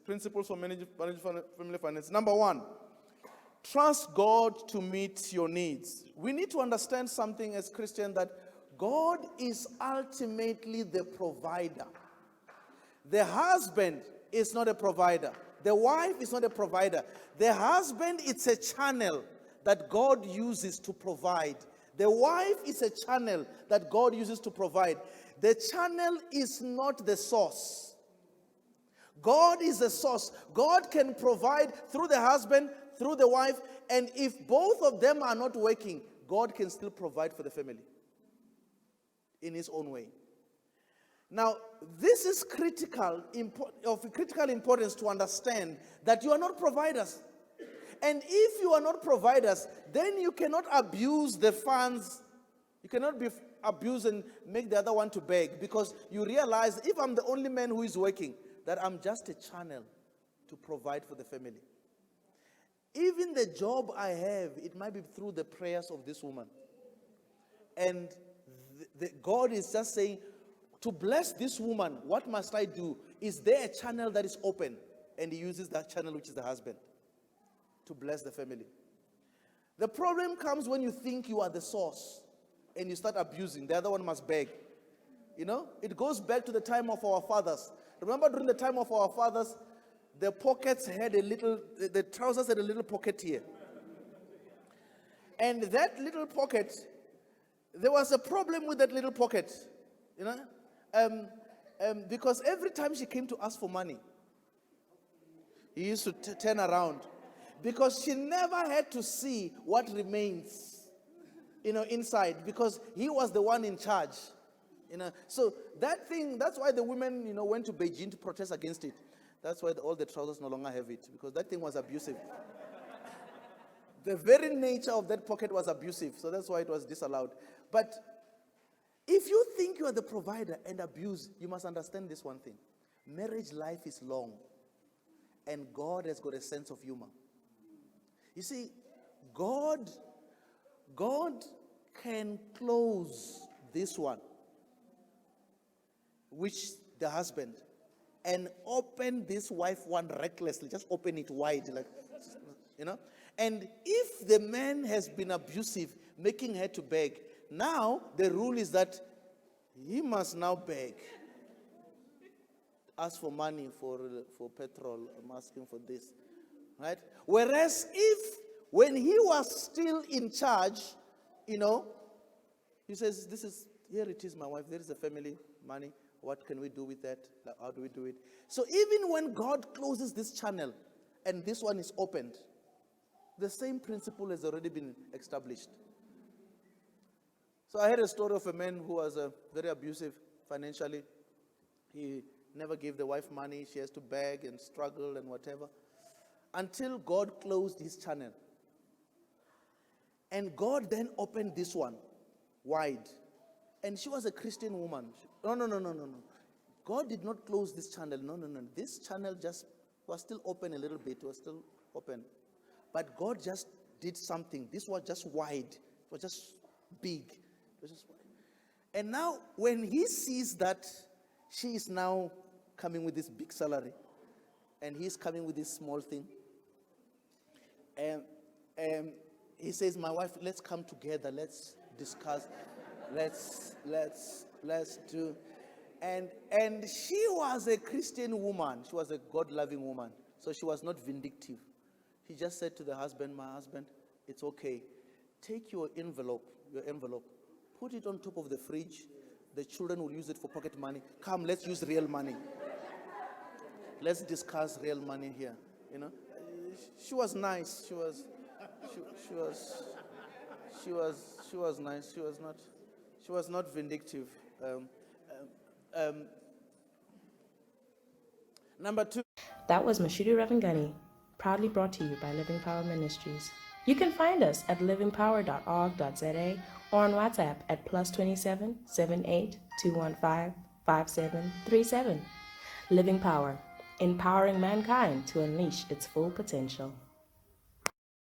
Principles for managing family finance. Number 1, trust God to meet your needs. We need to understand something as Christians, that God is ultimately the provider. The husband is not a provider. The wife is not a provider. The husband, it's a channel that God uses to provide. The wife is a channel that God uses to provide. The channel is not the source. God is the source. God can provide through the husband, through the wife, and if both of them are not working, God can still provide for the family in his own way. Now, this is of critical importance to understand that you are not providers. And if you are not providers, then you cannot abuse the funds. You cannot be abused and make the other one to beg, because you realize, if I'm the only man who is working, that I'm just a channel to provide for the family. Even the job I have, it might be through the prayers of this woman. And God is just saying, to bless this woman, what must I do? Is there a channel that is open? And he uses that channel, which is the husband, to bless the family. The problem comes when you think you are the source and you start abusing. The other one must beg. You know, it goes back to the time of our fathers. Remember, during the time of our fathers, the pockets had the trousers had a little pocket here. And that little pocket, there was a problem with that little pocket, you know, because every time she came to ask for money, he used to turn around, because she never had to see what remains, you know, inside, because he was the one in charge, you know. So that thing, that's why the women, you know, went to Beijing to protest against it. That's why all the trousers no longer have it, because that thing was abusive. The very nature of that pocket was abusive, so that's why it was disallowed. But if you think you are the provider and abuse, you must understand this one thing. Marriage life is long, and God has got a sense of humor. You see, God can close this one, which the husband, and open this wife one recklessly, just open it wide, like, you know. And if the man has been abusive, making her to beg, now the rule is that he must now beg. Ask for money for petrol, I'm asking for this, right? Whereas when he was still in charge, you know, he says, here it is, my wife, there is a family money. What can we do with that? Like, how do we do it? So even when God closes this channel and this one is opened, the same principle has already been established. So I heard a story of a man who was very abusive financially. He never gave the wife money. She has to beg and struggle and whatever, until God closed his channel. And God then opened this one wide. And she was a Christian woman. No. God did not close this channel. No. This channel just was still open a little bit. It was still open. But God just did something. This was just wide. It was just big. It was just wide. And now, when he sees that she is now coming with this big salary, and he's coming with this small thing, and he says, my wife, let's come together. Let's discuss. Let's do. And she was a Christian woman. She was a God-loving woman. So she was not vindictive. She just said to the husband, my husband, it's okay. Take your envelope, put it on top of the fridge. The children will use it for pocket money. Come, let's use real money. Let's discuss real money here. You know, she was nice. She was nice. She was not vindictive. Number 2. That was Mashudu Ravhengani, proudly brought to you by Living Power Ministries. You can find us at livingpower.org.za or on WhatsApp at +27 78 215 5737. Living Power, empowering mankind to unleash its full potential.